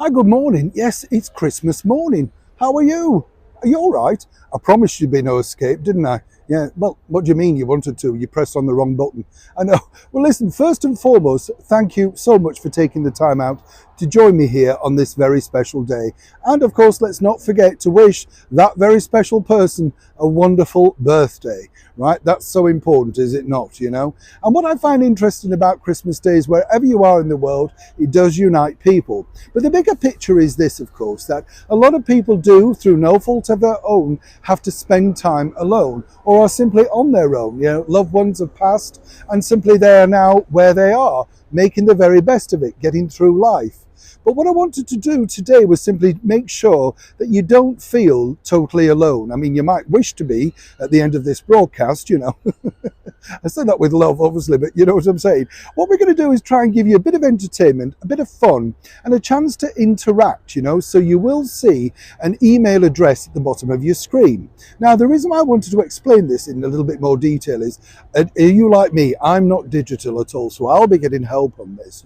Hi, good morning. Yes, it's Christmas morning. How are you? Are you all right? I promised you'd be no escape, didn't I? Yeah, well, what do you mean you wanted to? You pressed on the wrong button. I know. Well, listen, first and foremost, thank you so much for taking the time out to join me here on this very special day. And of course, let's not forget to wish that very special person a wonderful birthday, right? That's so important, is it not? And what I find interesting about Christmas Day is wherever you are in the world, it does unite people. But the bigger picture is this, of course, that a lot of people do, through no fault of their own, have to spend time alone or are simply on their own. Loved ones have passed and simply they are now where they are, making the very best of it, getting through life. But what I wanted to do today was simply make sure that you don't feel totally alone. I mean, you might wish to be at the end of this broadcast. I say that with love, obviously, but you know what I'm saying. What we're going to do is try and give you a bit of entertainment, a bit of fun, and a chance to interact. So you will see an email address at the bottom of your screen. Now, the reason why I wanted to explain this in a little bit more detail is, are you like me? I'm not digital at all, so I'll be getting help on this.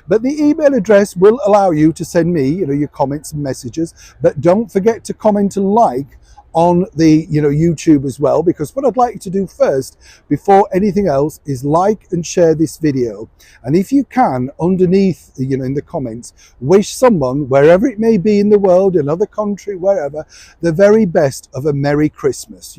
But the email address will allow you to send me, your comments and messages, but don't forget to comment and like on the YouTube as well, because what I'd like you to do first before anything else is like and share this video, and if you can, underneath in the comments, wish someone, wherever it may be in the world, another country, wherever, the very best of a Merry Christmas.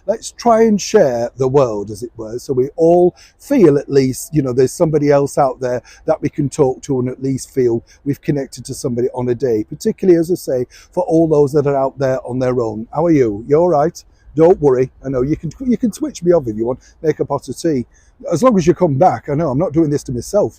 Let's try and share the world, as it were, so we all feel at least there's somebody else out there that we can talk to and at least feel we've connected to somebody on a day, particularly, as I say, for all those that are out there on their own. How are you? You all right? Don't worry. I know you can switch me off if you want. Make a pot of tea, as long as you come back. I know I'm not doing this to myself.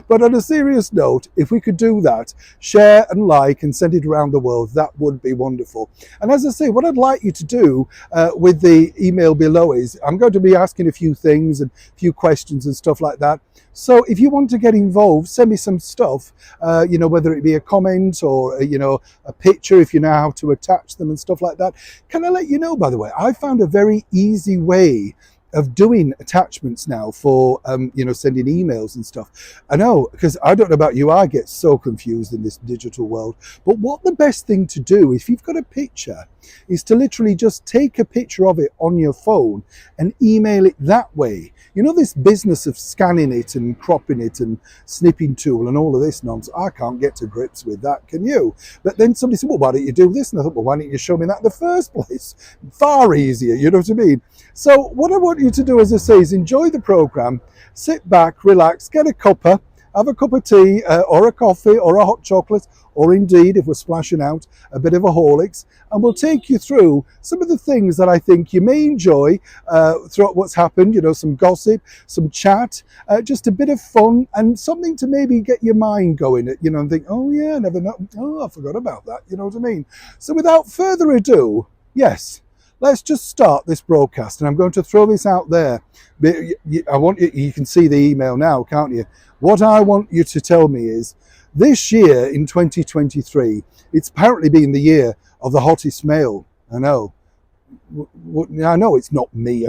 But on a serious note, if we could do that, share and like and send it around the world, that would be wonderful. And as I say, what I'd like you to do with the email below is I'm going to be asking a few things and a few questions and stuff like that. So if you want to get involved, send me some stuff, whether it be a comment or, a picture, if you know how to attach them and stuff like that. Can I let you know, by the way, I found a very easy way of doing attachments now for sending emails and stuff. I know, because I don't know about you, I get so confused in this digital world. But what the best thing to do, if you've got a picture, is to literally just take a picture of it on your phone and email it that way. This business of scanning it and cropping it and snipping tool and all of this nonsense, I can't get to grips with that, can you? But then somebody said, well, why don't you do this? And I thought, well, why don't you show me that in the first place? Far easier, you know what I mean? So what I want you to do, as I say, is enjoy the program, sit back, relax, get a cuppa, have a cup of tea or a coffee or a hot chocolate, or indeed, if we're splashing out, a bit of a Horlicks, and we'll take you through some of the things that I think you may enjoy throughout what's happened, some gossip, some chat, just a bit of fun, and something to maybe get your mind going, and think, oh yeah, never know, oh, I forgot about that, you know what I mean? So without further ado, yes, let's just start this broadcast, and I'm going to throw this out there. I want you can see the email now, can't you? What I want you to tell me is, this year in 2023, it's apparently been the year of the hottest male. I know. I know it's not me.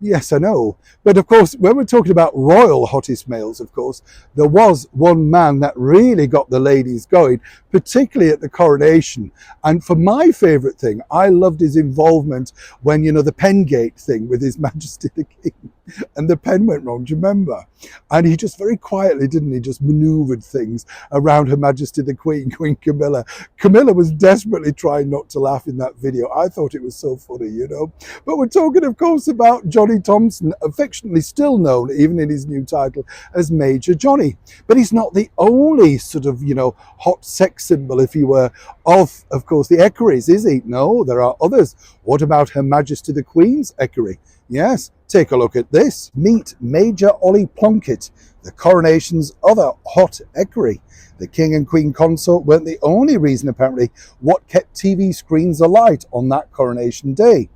Yes, I know. But of course, when we're talking about royal hottest males, of course, there was one man that really got the ladies going, particularly at the coronation. And for my favourite thing, I loved his involvement when, the Pengate thing with His Majesty the King. And the pen went wrong, do you remember? And he just very quietly, didn't he, just manoeuvred things around Her Majesty the Queen, Queen Camilla. Camilla was desperately trying not to laugh in that video. I thought it was so funny. But we're talking, of course, about Johnny Thompson, affectionately still known, even in his new title, as Major Johnny. But he's not the only sort of, hot sex symbol, if you were, of course, the equerries, is he? No, there are others. What about Her Majesty the Queen's equerry? Yes, take a look at this. Meet Major Ollie Plunkett, the coronation's other hot equerry. The King and Queen consort weren't the only reason, apparently, what kept TV screens alight on that coronation day.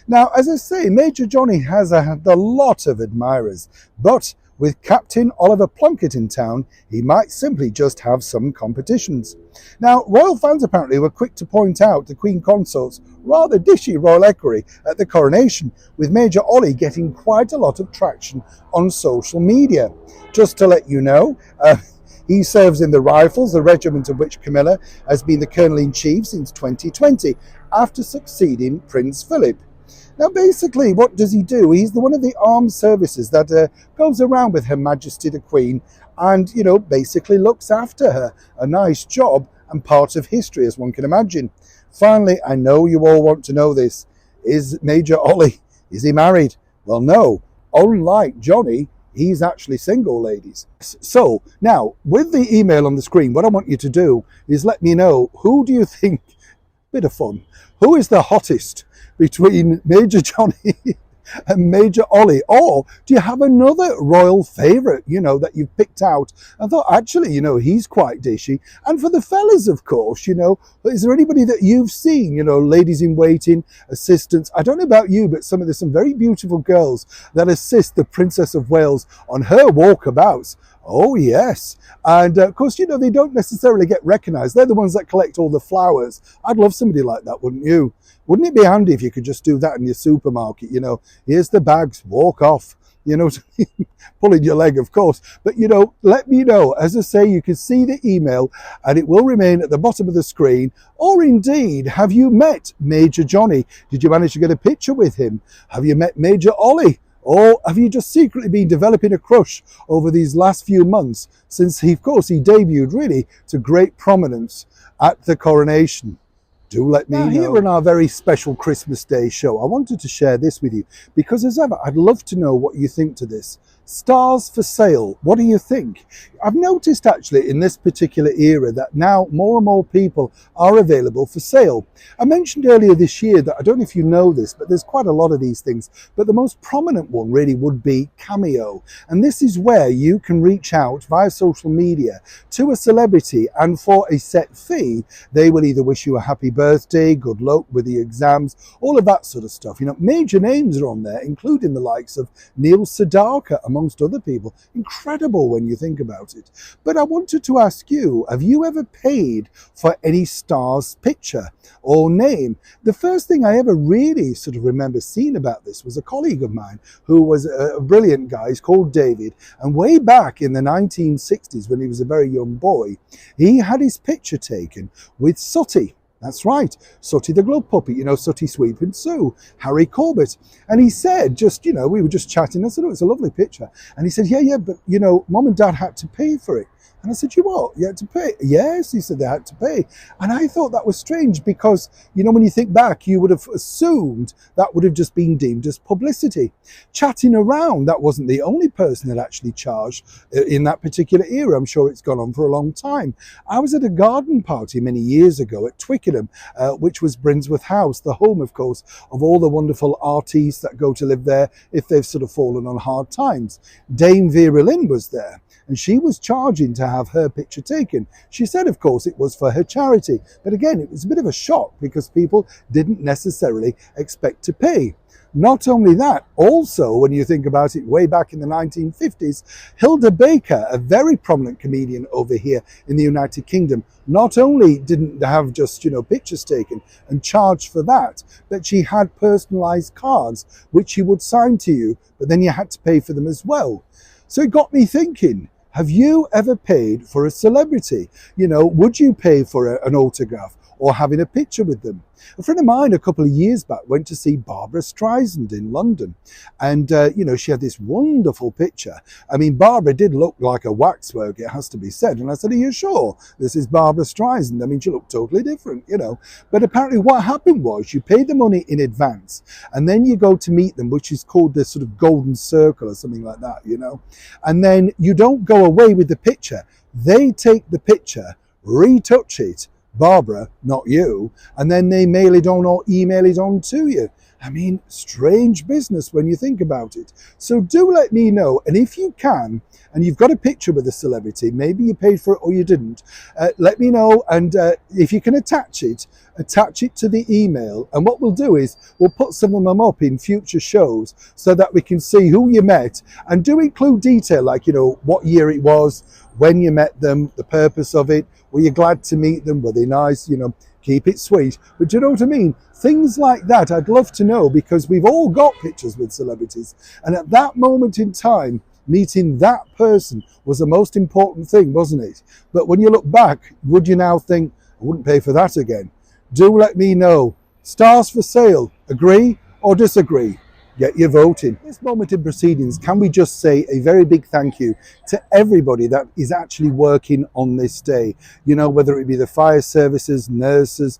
Now, as I say, Major Johnny has had a lot of admirers, but with Captain Oliver Plunkett in town, he might simply just have some competitions. Now, royal fans apparently were quick to point out the Queen Consort's rather dishy royal equerry at the coronation, with Major Ollie getting quite a lot of traction on social media. Just to let you know, He serves in the Rifles, the regiment of which Camilla has been the Colonel-in-Chief since 2020, after succeeding Prince Philip. Now, basically, what does he do? He's one of the armed services that goes around with Her Majesty the Queen and, basically looks after her. A nice job and part of history, as one can imagine. Finally, I know you all want to know this. Is Major Ollie, is he married? Well, no. Unlike Johnny, he's actually single, ladies. So, now, with the email on the screen, what I want you to do is let me know, who do you think, bit of fun, who is the hottest between Major Johnny and Major Ollie? Or do you have another royal favourite, that you've picked out and thought, actually, he's quite dishy? And for the fellas, of course, is there anybody that you've seen, ladies in waiting, assistants? I don't know about you, but there's some very beautiful girls that assist the Princess of Wales on her walkabouts. Oh, yes. And of course, they don't necessarily get recognised. They're the ones that collect all the flowers. I'd love somebody like that, wouldn't you? Wouldn't it be handy if you could just do that in your supermarket? Here's the bags, walk off. Pulling your leg, of course. But, let me know. As I say, you can see the email and it will remain at the bottom of the screen. Or indeed, have you met Major Johnny? Did you manage to get a picture with him? Have you met Major Ollie? Or have you just secretly been developing a crush over these last few months since, he debuted really to great prominence at the coronation? Do let me know. Here on our very special Christmas Day show, I wanted to share this with you because, as ever, I'd love to know what you think to this. Stars for sale. What do you think? I've noticed actually in this particular era that now more and more people are available for sale. I mentioned earlier this year that, I don't know if you know this, but there's quite a lot of these things, but the most prominent one really would be Cameo. And this is where you can reach out via social media to a celebrity, and for a set fee, they will either wish you a happy birthday, good luck with the exams, all of that sort of stuff. Major names are on there, including the likes of Neil Sedaka, amongst other people. Incredible when you think about it. But I wanted to ask you, have you ever paid for any star's picture or name? The first thing I ever really sort of remember seeing about this was a colleague of mine who was a brilliant guy. He's called David, and way back in the 1960s when he was a very young boy, he had his picture taken with Sooty. That's right, Sooty the Glove Puppy, Sooty Sweeping Sue, Harry Corbett. And he said, we were just chatting. I said, oh, it's a lovely picture. And he said, yeah, but, Mum and Dad had to pay for it. And I said, you what? You had to pay? Yes, he said they had to pay. And I thought that was strange because, when you think back, you would have assumed that would have just been deemed as publicity. Chatting around, that wasn't the only person that actually charged in that particular era. I'm sure it's gone on for a long time. I was at a garden party many years ago at Twickenham, which was Brinsworth House, the home, of course, of all the wonderful artists that go to live there if they've sort of fallen on hard times. Dame Vera Lynn was there, and she was charging to have her picture taken. She said, of course, it was for her charity. But again, it was a bit of a shock because people didn't necessarily expect to pay. Not only that, also, when you think about it, way back in the 1950s, Hilda Baker, a very prominent comedian over here in the United Kingdom, not only didn't have just, pictures taken and charged for that, but she had personalised cards, which she would sign to you, but then you had to pay for them as well. So it got me thinking, have you ever paid for a celebrity? Would you pay for an autograph or having a picture with them? A friend of mine a couple of years back went to see Barbara Streisand in London. And, she had this wonderful picture. I mean, Barbara did look like a waxwork, it has to be said. And I said, are you sure this is Barbara Streisand? I mean, she looked totally different, But apparently what happened was you pay the money in advance and then you go to meet them, which is called the sort of golden circle or something like that, And then you don't go away with the picture. They take the picture, retouch it, Barbara, not you, and then they mail it on or email it on to you. I mean, strange business when you think about it. So do let me know, and if you can, and you've got a picture with a celebrity, maybe you paid for it or you didn't, let me know, and if you can attach it to the email, and what we'll do is we'll put some of them up in future shows so that we can see who you met, and do include detail like, what year it was, when you met them, the purpose of it, were you glad to meet them, were they nice, keep it sweet. But do you know what I mean? Things like that I'd love to know, because we've all got pictures with celebrities, and at that moment in time, Meeting that person was the most important thing, wasn't it? But when you look back, would you now think, I wouldn't pay for that again? Do let me know. Stars for sale. Agree or disagree? Get your vote in. This moment in proceedings, can we just say a very big thank you to everybody that is actually working on this day? You know, whether it be the fire services, nurses,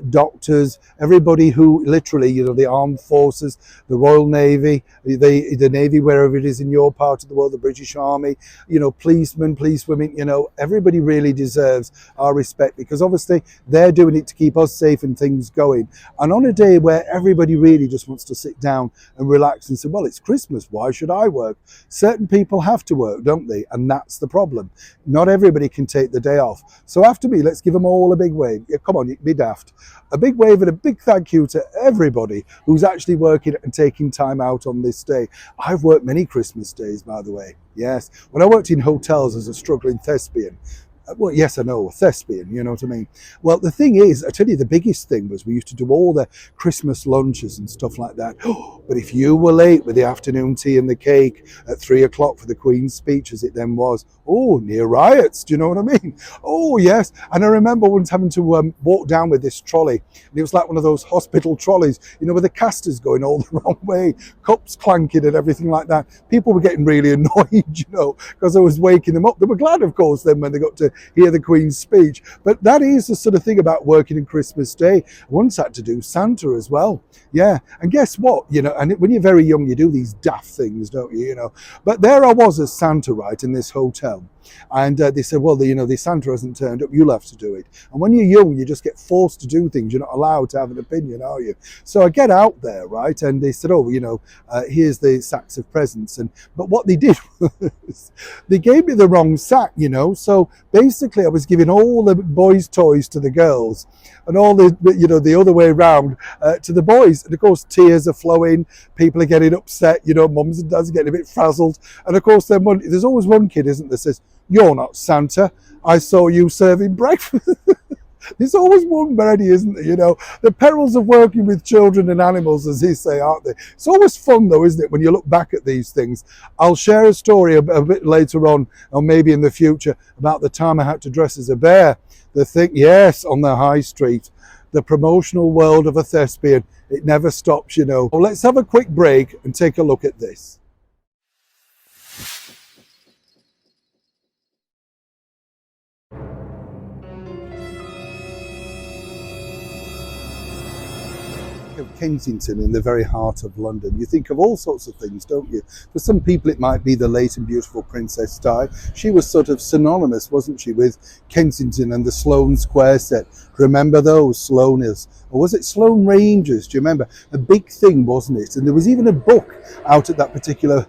doctors, everybody who literally, you know, the armed forces, the Royal Navy, the Navy, wherever it is in your part of the world, the British Army, you know, policemen, policewomen, you know, everybody really deserves our respect because obviously they're doing it to keep us safe and things going. And on a day where everybody really just wants to sit down and relax and say, well, it's Christmas, why should I work? Certain people have to work, don't they? And that's the problem. Not everybody can take the day off. So after me, let's give them all a big wave. Yeah, come on, you can be daft. A big wave and a big thank you to everybody who's actually working and taking time out on this day. I've worked many Christmas days, by the way. Yes. When I worked in hotels as a struggling thespian, well, yes, I know, a thespian, you know what I mean? Well, the thing is, I tell you, the biggest thing was we used to do all the Christmas lunches and stuff like that. But if you were late with the afternoon tea and the cake at 3 o'clock for the Queen's speech, as it then was, oh, near riots, do you know what I mean? Oh, yes. And I remember once having to walk down with this trolley. And it was like one of those hospital trolleys, you know, with the casters going all the wrong way, cups clanking and everything like that. People were getting really annoyed, you know, because I was waking them up. They were glad, of course, then when they got to hear the Queen's speech. But that is the sort of thing about working in Christmas Day. I once had to do Santa as well. Yeah. And guess what? You know, and when you're very young, you do these daft things, don't you? You know, but there I was as Santa, right, in this hotel. And they said, well, you know, the Santa hasn't turned up, you'll have to do it. And when you're young, you just get forced to do things. You're not allowed to have an opinion, are you? So I get out there, right? And they said, oh, you know, here's the sacks of presents. But what they did was they gave me the wrong sack, you know. So basically I was giving all the boys' toys to the girls and all the, you know, the other way around to the boys. And of course, tears are flowing. People are getting upset, you know, mums and dads are getting a bit frazzled. And of course, then there's always one kid, isn't there, says, you're not Santa. I saw you serving breakfast. There's always one ready, isn't there? You know, the perils of working with children and animals, as they say, aren't they? It's always fun, though, isn't it, when you look back at these things? I'll share a story a bit later on, or maybe in the future, about the time I had to dress as a bear. The thing, yes, on the high street. The promotional world of a thespian. It never stops, you know. Well, let's have a quick break and take a look at this. Of Kensington in the very heart of London, you think of all sorts of things, don't you? For some people it might be the late and beautiful Princess Di. She was sort of synonymous, wasn't she, with Kensington and the Sloane Square set. Remember those Sloaners? Or was it Sloane Rangers? Do you remember? A big thing, wasn't it? And there was even a book out at that particular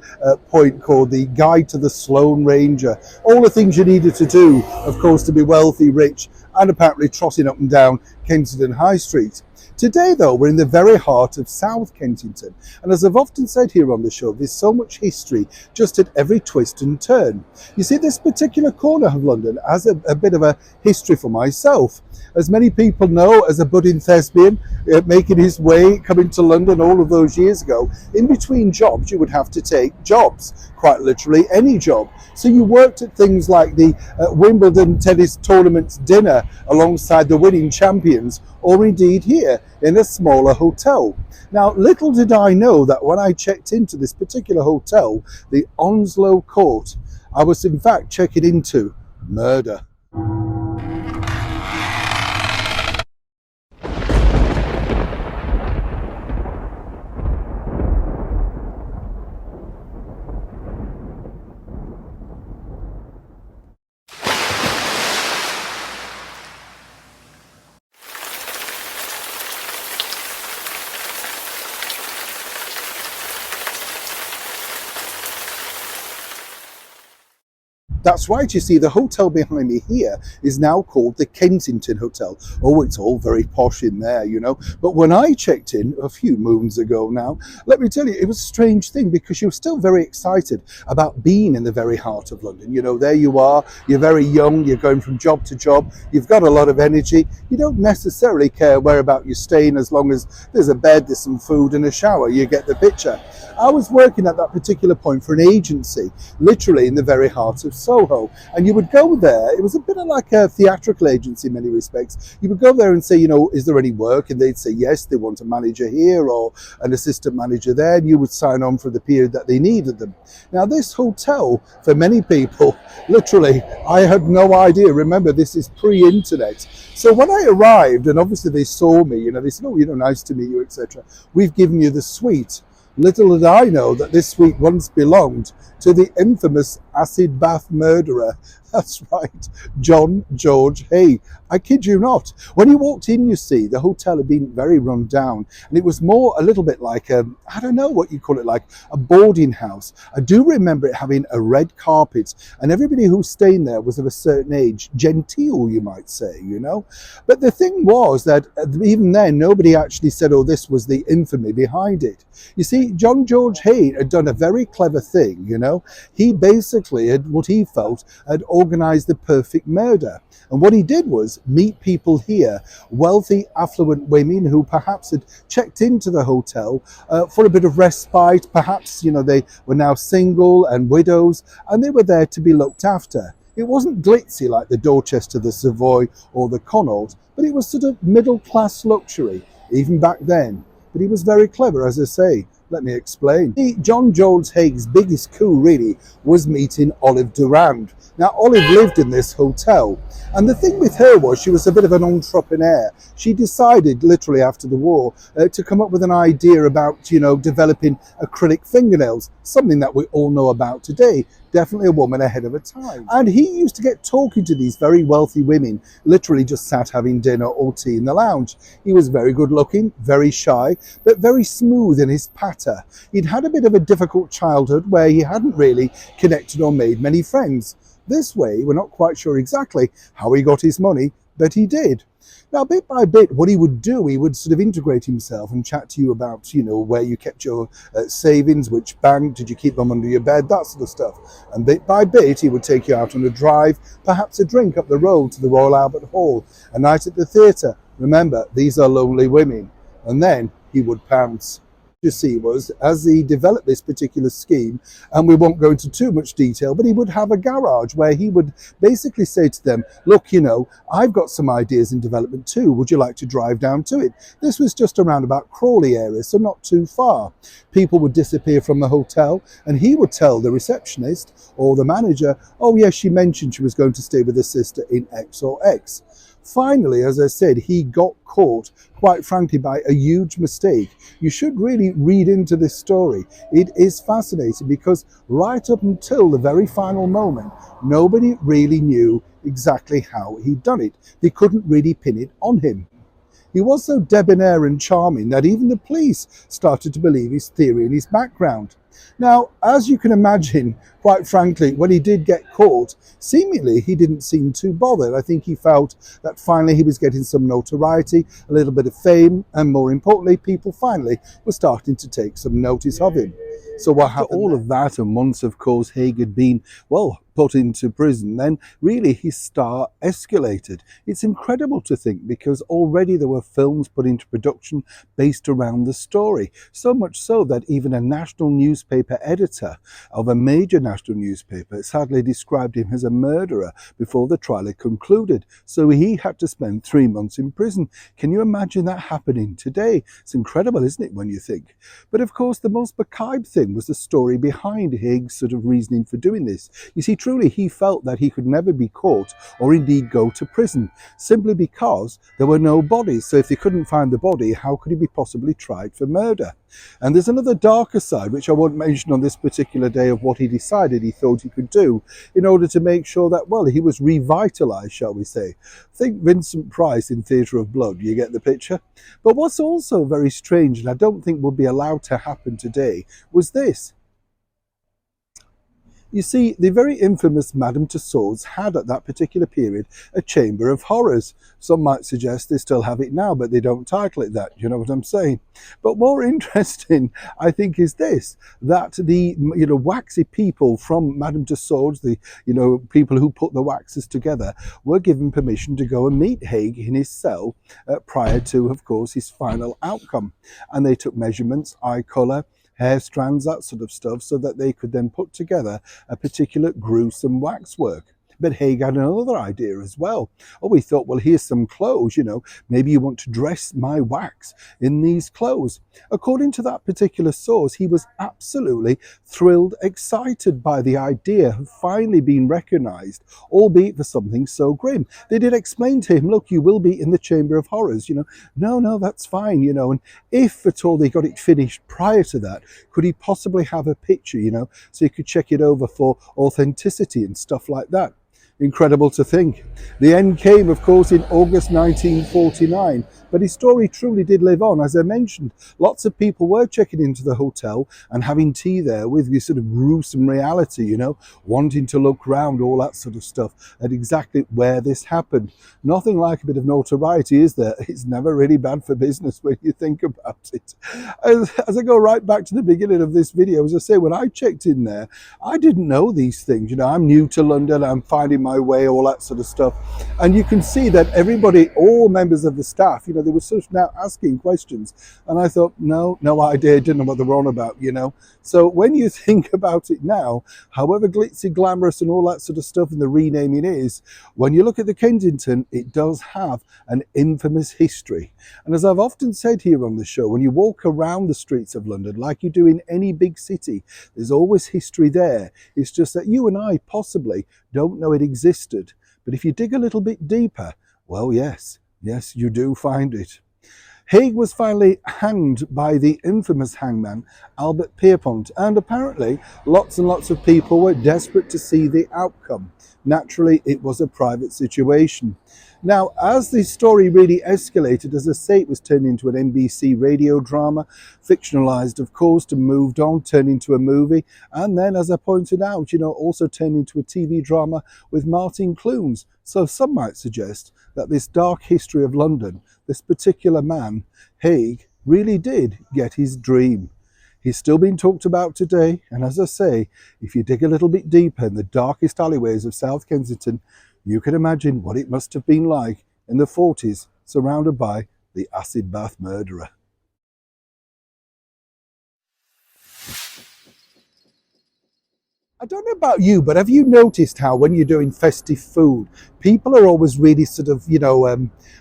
point called The Guide to the Sloane Ranger. All the things you needed to do, of course, to be wealthy, rich, and apparently trotting up and down Kensington High Street. Today, though, we're in the very heart of South Kensington. And as I've often said here on the show, there's so much history just at every twist and turn. You see, this particular corner of London has a bit of a history for myself. As many people know, as a budding thespian, making his way, coming to London all of those years ago, in between jobs, you would have to take jobs, quite literally any job. So you worked at things like the Wimbledon tennis tournament's dinner alongside the winning champions, or indeed here in a smaller hotel. Now, little did I know that when I checked into this particular hotel, the Onslow Court, I was in fact checking into murder. That's right, you see, the hotel behind me here is now called the Kensington Hotel. Oh, it's all very posh in there, you know. But when I checked in a few moons ago now, let me tell you, it was a strange thing because you were still very excited about being in the very heart of London. You know, there you are, you're very young, you're going from job to job, you've got a lot of energy, you don't necessarily care whereabout you're staying as long as there's a bed, there's some food and a shower, you get the picture. I was working at that particular point for an agency, literally in the very heart of Soho. And you would go there, it was a bit of like a theatrical agency in many respects. You would go there and say, you know, is there any work? And they'd say, yes, they want a manager here or an assistant manager there. And you would sign on for the period that they needed them. Now, this hotel, for many people, literally, I had no idea. Remember, this is pre-internet. So when I arrived, and obviously they saw me, you know, they said, oh, you know, nice to meet you, etc. We've given you the suite. Little did I know that this suite once belonged to the infamous acid bath murderer. That's right, John George Hay. I kid you not. When you walked in, you see, the hotel had been very run down, and it was more a little bit like I don't know what you call it, like a boarding house. I do remember it having a red carpet, and everybody who was staying there was of a certain age, genteel, you might say, you know. But the thing was that even then, nobody actually said, oh, this was the infamy behind it. You see, John George Hay had done a very clever thing, you know. He basically had, what he felt, had organised the perfect murder. And what he did was meet people here, wealthy, affluent women who perhaps had checked into the hotel for a bit of respite. Perhaps, you know, they were now single and widows, and they were there to be looked after. It wasn't glitzy like the Dorchester, the Savoy, or the Connaught, but it was sort of middle-class luxury, even back then. But he was very clever, as I say. Let me explain. John George Hay's biggest coup, really, was meeting Olive Durand. Now, Olive lived in this hotel, and the thing with her was she was a bit of an entrepreneur. She decided, literally after the war, to come up with an idea about, you know, developing acrylic fingernails, something that we all know about today. Definitely a woman ahead of her time. And he used to get talking to these very wealthy women, literally just sat having dinner or tea in the lounge. He was very good looking, very shy, but very smooth in his patter. He'd had a bit of a difficult childhood where he hadn't really connected or made many friends. This way, we're not quite sure exactly how he got his money, but he did. Now, bit by bit, what he would do, he would sort of integrate himself and chat to you about, you know, where you kept your savings, which bank, did you keep them under your bed, that sort of stuff. And bit by bit, he would take you out on a drive, perhaps a drink up the road to the Royal Albert Hall, a night at the theatre. Remember, these are lonely women. And then he would pounce. You see, was as he developed this particular scheme, and we won't go into too much detail, but he would have a garage where he would basically say to them, look, you know, I've got some ideas in development too, would you like to drive down to it? This was just around about Crawley area, so not too far. People would disappear from the hotel, and he would tell the receptionist or the manager, oh yes, she mentioned she was going to stay with her sister in X or X. Finally, as I said, he got caught, quite frankly, by a huge mistake. You should really read into this story. It is fascinating because right up until the very final moment, nobody really knew exactly how he'd done it. They couldn't really pin it on him. He was so debonair and charming that even the police started to believe his theory and his background. Now, as you can imagine, quite frankly, when he did get caught, seemingly he didn't seem too bothered. I think he felt that finally he was getting some notoriety, a little bit of fame, and more importantly, people finally were starting to take some notice of him. So what happened? All of that, and once, of course, Haig had been, well, put into prison, then really his star escalated. It's incredible to think because already there were films put into production based around the story. So much so that even a national newspaper editor of a major national newspaper sadly described him as a murderer before the trial had concluded. So he had to spend 3 months in prison. Can you imagine that happening today? It's incredible, isn't it, when you think? But of course, the most macabre thing was the story behind Haig's sort of reasoning for doing this. You see, truly he felt that he could never be caught or indeed go to prison simply because there were no bodies. So if they couldn't find the body, how could he be possibly tried for murder? And there's another darker side, which I won't mention on this particular day, of what he decided he thought he could do in order to make sure that, well, he was revitalized, shall we say. Think Vincent Price in Theatre of Blood, you get the picture? But what's also very strange, and I don't think would be allowed to happen today, was this. You see, the very infamous Madame Tussauds had at that particular period a chamber of horrors. Some might suggest they still have it now, but they don't title it that. You know what I'm saying? But more interesting, I think, is this: that the waxy people from Madame Tussauds, the people who put the waxes together, were given permission to go and meet Haig in his cell prior to, of course, his final outcome, and they took measurements, eye colour, hair strands, that sort of stuff, so that they could then put together a particular gruesome waxwork. But Haig had another idea as well. Oh, he thought, well, here's some clothes, maybe you want to dress my wax in these clothes. According to that particular source, he was absolutely thrilled, excited by the idea of finally being recognised, albeit for something so grim. They did explain to him, look, you will be in the Chamber of Horrors, no, that's fine, and if at all they got it finished prior to that, could he possibly have a picture, so he could check it over for authenticity and stuff like that. Incredible to think. The end came, of course, in August 1949, but his story truly did live on. As I mentioned, lots of people were checking into the hotel and having tea there with this sort of gruesome reality, wanting to look round, all that sort of stuff, at exactly where this happened. Nothing like a bit of notoriety, is there? It's never really bad for business when you think about it. As I go right back to the beginning of this video, as I say, when I checked in there, I didn't know these things. I'm new to London, I'm finding my way, all that sort of stuff. And you can see that everybody, all members of the staff, they were sort of now asking questions. And I thought, no idea, didn't know what they were on about, So when you think about it now, however glitzy, glamorous and all that sort of stuff and the renaming is, when you look at the Kensington, it does have an infamous history. And as I've often said here on the show, when you walk around the streets of London, like you do in any big city, there's always history there. It's just that you and I possibly don't know it existed. But if you dig a little bit deeper, well, yes, you do find it. Haig was finally hanged by the infamous hangman Albert Pierpont, and apparently lots and lots of people were desperate to see the outcome. Naturally, it was a private situation. Now, as the story really escalated, as I say, it was turned into an NBC radio drama, fictionalized, of course, and moved on, turned into a movie, and then, as I pointed out, also turned into a TV drama with Martin Clunes. So some might suggest that this dark history of London, this particular man, Haig, really did get his dream. He's still being talked about today, and as I say, if you dig a little bit deeper in the darkest alleyways of South Kensington, you can imagine what it must have been like in the 40s, surrounded by the acid bath murderer. I don't know about you, but have you noticed how when you're doing festive food, people are always really sort of,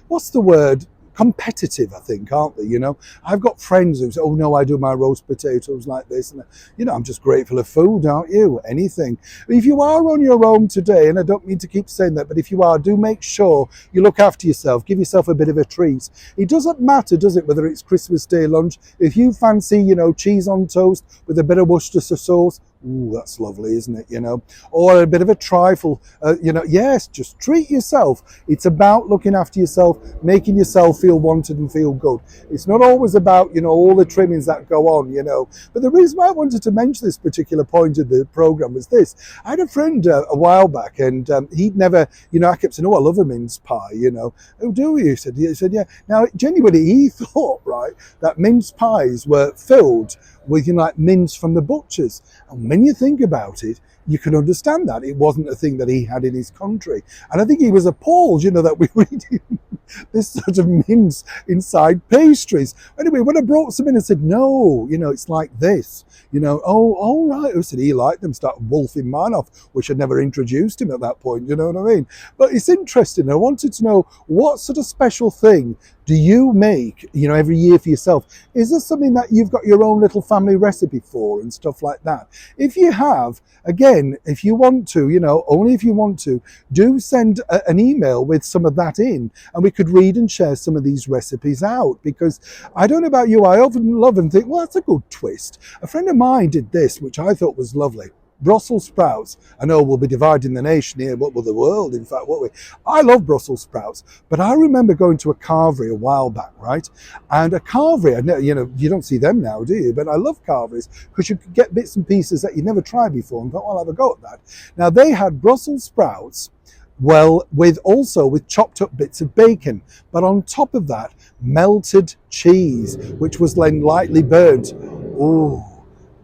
what's the word? Competitive, I think, aren't they? I've got friends who say, oh no, I do my roast potatoes like this, and I'm just grateful of food, aren't you? Anything. If you are on your own today, and I don't mean to keep saying that, but if you are, do make sure you look after yourself, give yourself a bit of a treat. It doesn't matter, does it, whether it's Christmas Day lunch? If you fancy, cheese on toast with a bit of Worcestershire sauce, ooh, that's lovely, isn't it? Or a bit of a trifle, yes, just treat yourself. It's about looking after yourself, making yourself feel wanted and feel good. It's not always about, all the trimmings that go on, But the reason why I wanted to mention this particular point of the program was this. I had a friend a while back, and he'd never, I kept saying, oh, I love a mince pie, Oh, do you? He said, yeah. Now, genuinely, he thought, right, that mince pies were filled with, like mince from the butchers. And when you think about it, you can understand that it wasn't a thing that he had in his country. And I think he was appalled, that we were eating this sort of mince inside pastries. Anyway, when I brought some in, I said, no, it's like this. Oh, all right. I said he liked them, started wolfing mine off, which I'd never introduced him at that point, you know what I mean? But it's interesting. I wanted to know, what sort of special thing do you make, every year for yourself? Is there something that you've got your own little family recipe for and stuff like that? If you have, again, if you want to, only if you want to, do send an email with some of that in, and we could read and share some of these recipes out, because I don't know about you, I often love and think, well, that's a good twist. A friend of mine did this, which I thought was lovely. Brussels sprouts. I know we'll be dividing the nation here, but well, the world, in fact, won't we? I love Brussels sprouts, but I remember going to a carvery a while back, right? And a carvery, you don't see them now, do you? But I love carveries because you could get bits and pieces that you never tried before and thought, well, I'll have a go at that. Now, they had Brussels sprouts, well, with chopped up bits of bacon, but on top of that, melted cheese, which was then lightly burnt. Ooh,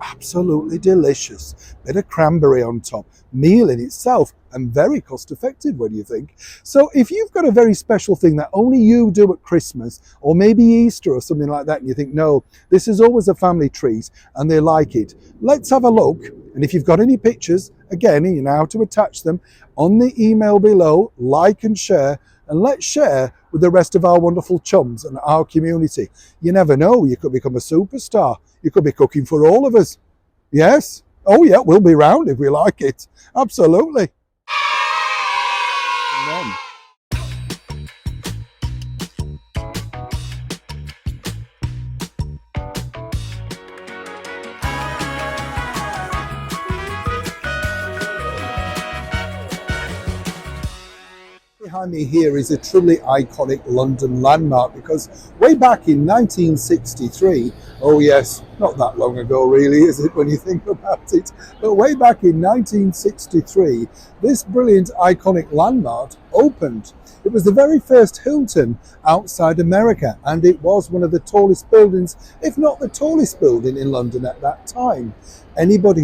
absolutely delicious. Bit of cranberry on top. Meal in itself, and very cost effective when you think. So if you've got a very special thing that only you do at Christmas, or maybe Easter or something like that, and you think, no, this is always a family treat and they like it, let's have a look. And if you've got any pictures, again, you know how to attach them on the email below, like and share, and let's share with the rest of our wonderful chums and our community. You never know, you could become a superstar. You could be cooking for all of us. Yes? Oh yeah, we'll be round if we like it. Absolutely. And then, behind me here is a truly iconic London landmark because way back in 1963, oh yes, not that long ago really, is it, when you think about it, but way back in 1963, this brilliant iconic landmark opened. It was the very first Hilton outside America, and it was one of the tallest buildings, if not the tallest building in London at that time. Anybody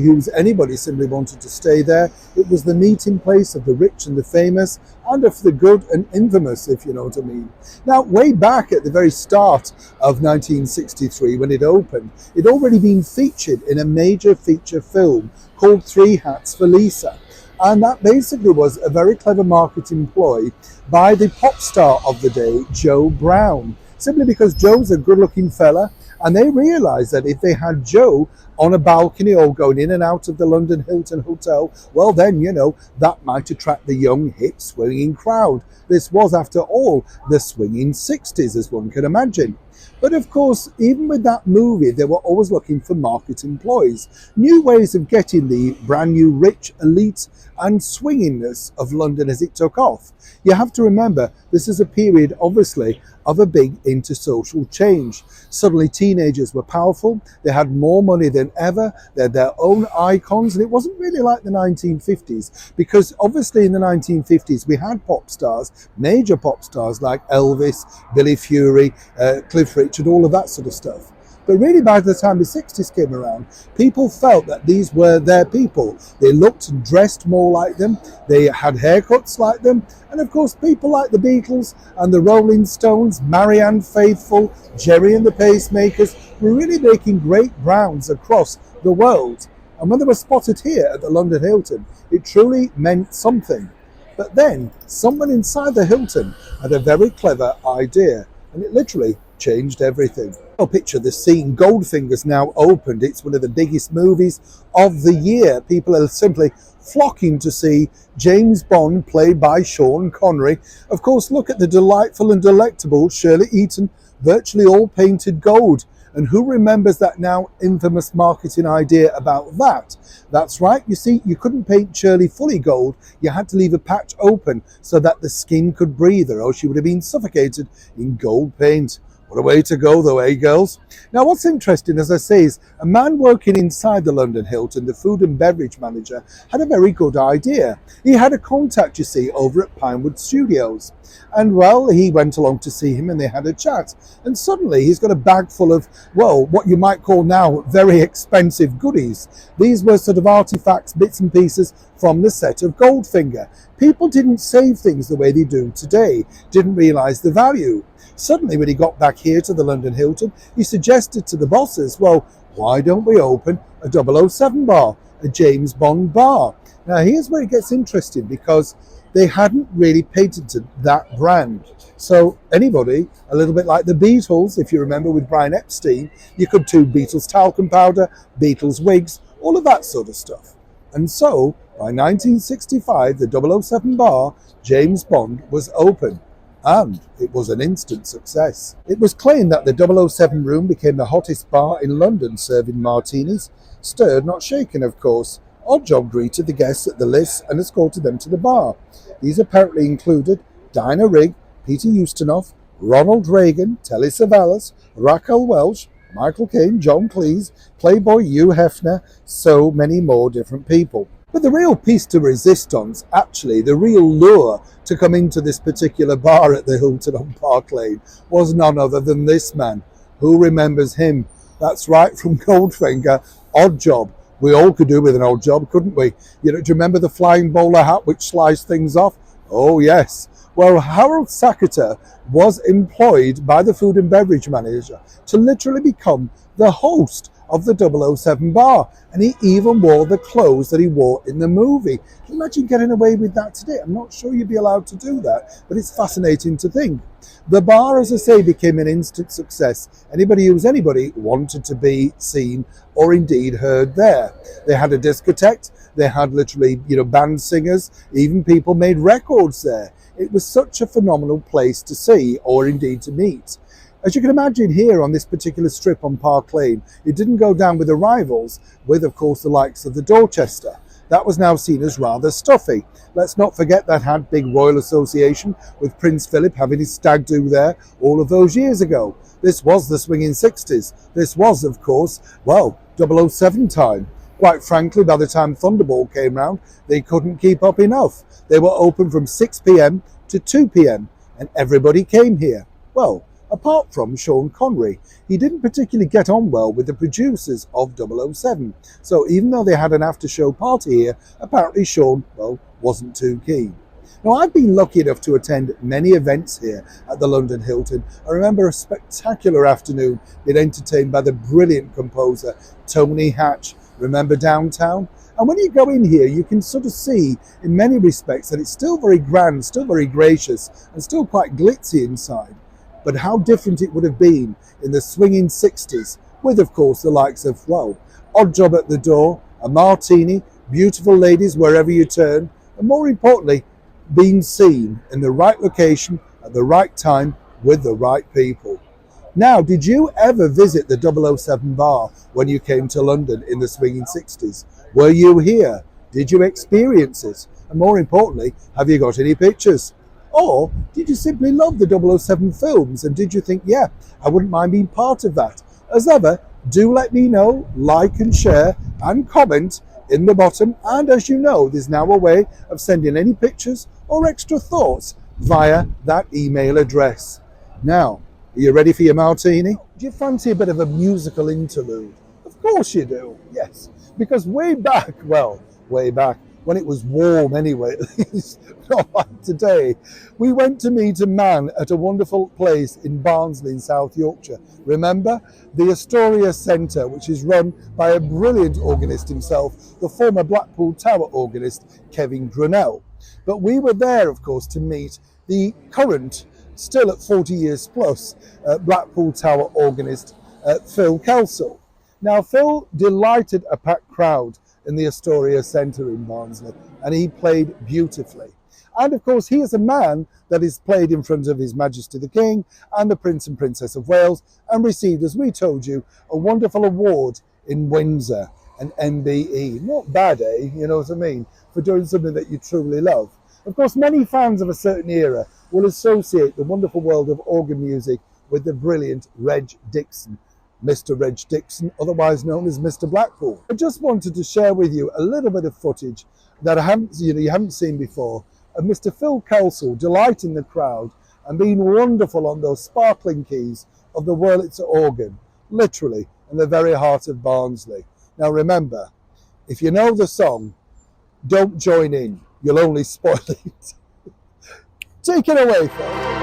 simply wanted to stay there. It was the meeting place of the rich and the famous, and of the good and infamous, if you know what I mean. Now, way back at the very start of 1963, when it opened, it'd already been featured in a major feature film called Three Hats for Lisa. And that basically was a very clever marketing ploy by the pop star of the day, Joe Brown. Simply because Joe's a good-looking fella, and they realised that if they had Joe on a balcony or going in and out of the London Hilton Hotel, well then, you know, that might attract the young, hip, swinging crowd. This was, after all, the swinging 60s, as one can imagine. But of course, even with that movie, they were always looking for marketing ploys, new ways of getting the brand new rich, elite and swinginess of London as it took off. You have to remember, this is a period, obviously, of a big intersocial change. Suddenly teenagers were powerful, they had more money than ever, they had their own icons, and it wasn't really like the 1950s, because obviously in the 1950s we had pop stars, major pop stars like Elvis, Billy Fury, Cliff Richard, all of that sort of stuff. But really by the time the 60s came around, people felt that these were their people. They looked and dressed more like them, they had haircuts like them, and of course people like the Beatles and the Rolling Stones, Marianne Faithfull, Jerry and the Pacemakers were really making great rounds across the world. And when they were spotted here at the London Hilton, it truly meant something. But then someone inside the Hilton had a very clever idea, and it literally changed everything. Oh, picture the scene. Goldfinger's now opened. It's one of the biggest movies of the year. People are simply flocking to see James Bond, played by Sean Connery. Of course, look at the delightful and delectable Shirley Eaton, virtually all painted gold. And who remembers that now infamous marketing idea about that? That's right, you see, you couldn't paint Shirley fully gold. You had to leave a patch open so that the skin could breathe, or else she would have been suffocated in gold paint. What a way to go though, eh girls? Now what's interesting, as I say, is a man working inside the London Hilton, the food and beverage manager, had a very good idea. He had a contact, you see, over at Pinewood Studios. And well, he went along to see him and they had a chat. And suddenly he's got a bag full of, well, what you might call now very expensive goodies. These were sort of artifacts, bits and pieces from the set of Goldfinger. People didn't save things the way they do today, didn't realise the value. Suddenly, when he got back here to the London Hilton, he suggested to the bosses, well, why don't we open a 007 bar, a James Bond bar? Now, here's where it gets interesting, because they hadn't really patented that brand. So anybody, a little bit like the Beatles, if you remember with Brian Epstein, you could do Beatles talcum powder, Beatles wigs, all of that sort of stuff. And so, by 1965, the 007 bar, James Bond, was open. And it was an instant success. It was claimed that the 007 room became the hottest bar in London, serving martinis, stirred, not shaken, of course. Oddjob greeted the guests at the lists and escorted them to the bar. These apparently included Dinah Rigg, Peter Ustinov, Ronald Reagan, Telly Savalas, Raquel Welch, Michael Caine, John Cleese, Playboy Hugh Hefner, so many more different people. But the real piece de resistance, actually, the real lure to come into this particular bar at the Hilton on Park Lane, was none other than this man. Who remembers him? That's right, from Goldfinger, Oddjob. We all could do with an odd job, couldn't we? Do you remember the flying bowler hat which sliced things off? Oh, yes. Well, Harold Sakater was employed by the food and beverage manager to literally become the host of the 007 bar, and he even wore the clothes that he wore in the movie. Can you imagine getting away with that today? I'm not sure you'd be allowed to do that, but it's fascinating to think. The bar, as I say, became an instant success. Anybody who was anybody wanted to be seen or indeed heard there. They had a discotheque, they had literally, band singers, even people made records there. It was such a phenomenal place to see or indeed to meet. As you can imagine here on this particular strip on Park Lane, it didn't go down with the rivals, with of course the likes of the Dorchester. That was now seen as rather stuffy. Let's not forget that had big royal association with Prince Philip having his stag do there all of those years ago. This was the swinging 60s. This was, of course, 007 time. Quite frankly, by the time Thunderball came round, they couldn't keep up enough. They were open from 6 p.m. to 2 p.m. and everybody came here. Well, apart from Sean Connery. He didn't particularly get on well with the producers of 007. So even though they had an after-show party here, apparently Sean, wasn't too keen. Now, I've been lucky enough to attend many events here at the London Hilton. I remember a spectacular afternoon being entertained by the brilliant composer Tony Hatch. Remember Downtown? And when you go in here, you can sort of see in many respects that it's still very grand, still very gracious, and still quite glitzy inside. But how different it would have been in the swinging 60s, with, of course, the likes of, Oddjob at the door, a martini, beautiful ladies wherever you turn, and more importantly, being seen in the right location at the right time with the right people. Now, did you ever visit the 007 bar when you came to London in the swinging 60s? Were you here? Did you experience it? And more importantly, have you got any pictures? Or did you simply love the 007 films and did you think, yeah, I wouldn't mind being part of that? As ever, do let me know, like and share and comment in the bottom. And as you know, there's now a way of sending any pictures or extra thoughts via that email address. Now, are you ready for your martini? Do you fancy a bit of a musical interlude? Of course you do, yes. Because way back, when it was warm anyway, at least not like today, we went to meet a man at a wonderful place in Barnsley in South Yorkshire. Remember? The Astoria Centre, which is run by a brilliant organist himself, the former Blackpool Tower organist, Kevin Grinnell. But we were there, of course, to meet the current, still at 40 years plus, Blackpool Tower organist, Phil Kelsall. Now, Phil delighted a packed crowd in the Astoria Centre in Barnsley, and he played beautifully. And of course, he is a man that is played in front of His Majesty the King and the Prince and Princess of Wales, and received, as we told you, a wonderful award in Windsor, an MBE. Not bad, eh? You know what I mean? For doing something that you truly love. Of course, many fans of a certain era will associate the wonderful world of organ music with the brilliant Reg Dixon. Mr. Reg Dixon, otherwise known as Mr. Blackpool. I just wanted to share with you a little bit of footage that you haven't seen before of Mr. Phil Kelsall delighting the crowd and being wonderful on those sparkling keys of the Wurlitzer organ, literally in the very heart of Barnsley. Now remember, if you know the song, don't join in. You'll only spoil it. Take it away, Phil.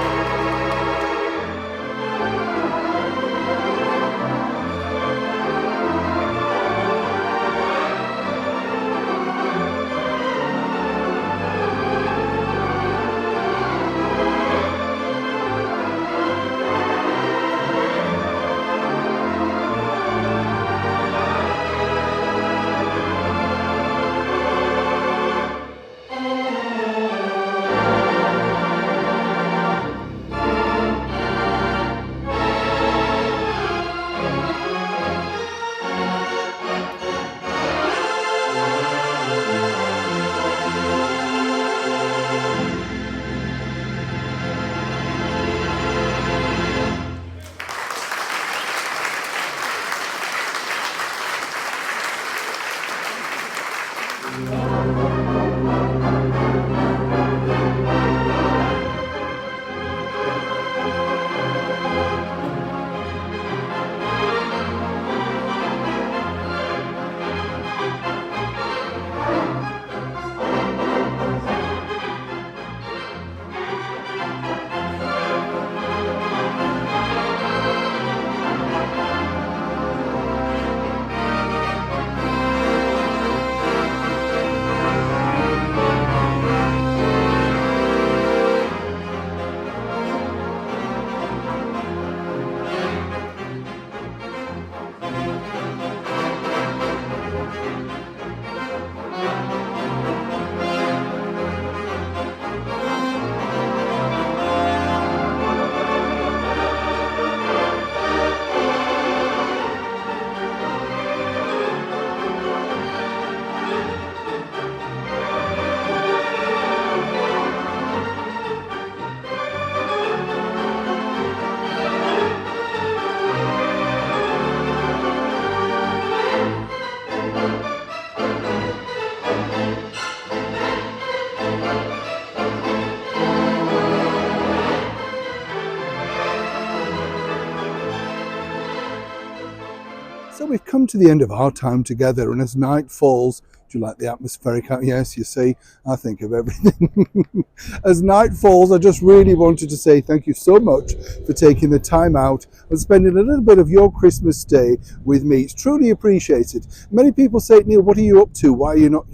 So we've come to the end of our time together, and as night falls, do you like the atmospheric? Yes, you see, I think of everything. As night falls, I just really wanted to say thank you so much for taking the time out and spending a little bit of your Christmas day with me. It's truly appreciated. Many people say, Neil, what are you up to? Why are you not,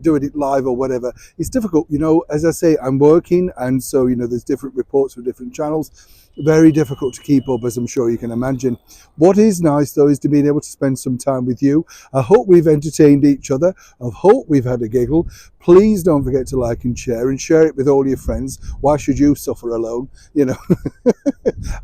doing it live or whatever? It's difficult, as I say, I'm working, and so, there's different reports for different channels. Very difficult to keep up, as I'm sure you can imagine. What is nice, though, is to be able to spend some time with you. I hope we've entertained each other. I hope we've had a giggle. Please don't forget to like and share it with all your friends. Why should you suffer alone?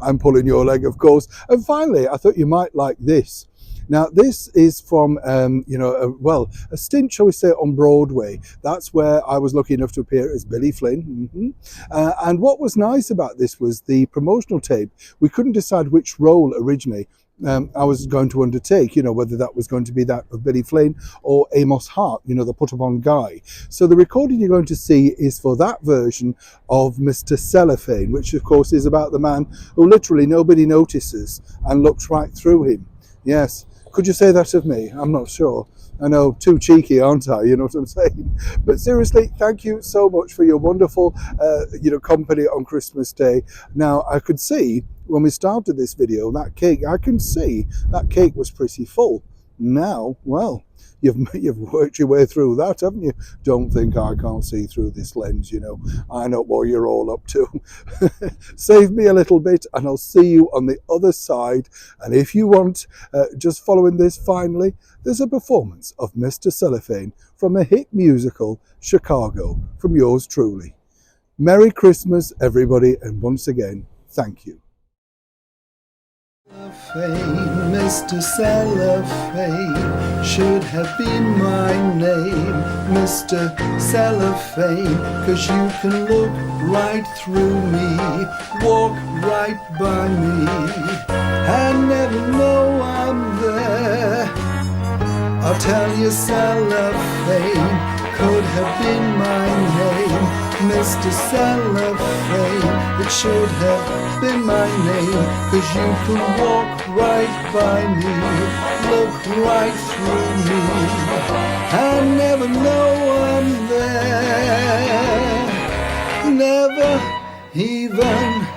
I'm pulling your leg, of course. And finally, I thought you might like this. Now, this is from, a stint, shall we say, on Broadway. That's where I was lucky enough to appear as Billy Flynn. And what was nice about this was the promotional tape. We couldn't decide which role originally I was going to undertake, whether that was going to be that of Billy Flynn or Amos Hart, the put-upon guy. So the recording you're going to see is for that version of Mr. Cellophane, which, of course, is about the man who literally nobody notices and looks right through him. Yes. Could you say that of me? I'm not sure. I know, too cheeky, aren't I? You know what I'm saying? But seriously, thank you so much for your wonderful, company on Christmas Day. Now, I could see when we started this video, that cake, I can see that cake was pretty full. Now, well, you've worked your way through that, haven't you? Don't think I can't see through this lens, I know what you're all up to. Save me a little bit and I'll see you on the other side. And if you want, just following this finally, there's a performance of Mr. Cellophane from a hit musical, Chicago, from yours truly. Merry Christmas, everybody, and once again, thank you. Cellophane, Mr. Cellophane, should have been my name, Mr. Cellophane, 'cause you can look right through me, walk right by me, and never know I'm there. I'll tell you, Cellophane could have been my name, Mr. Cellophane, it should have been my name, 'cause you can walk right by me, look right through me, and never know I'm there, never even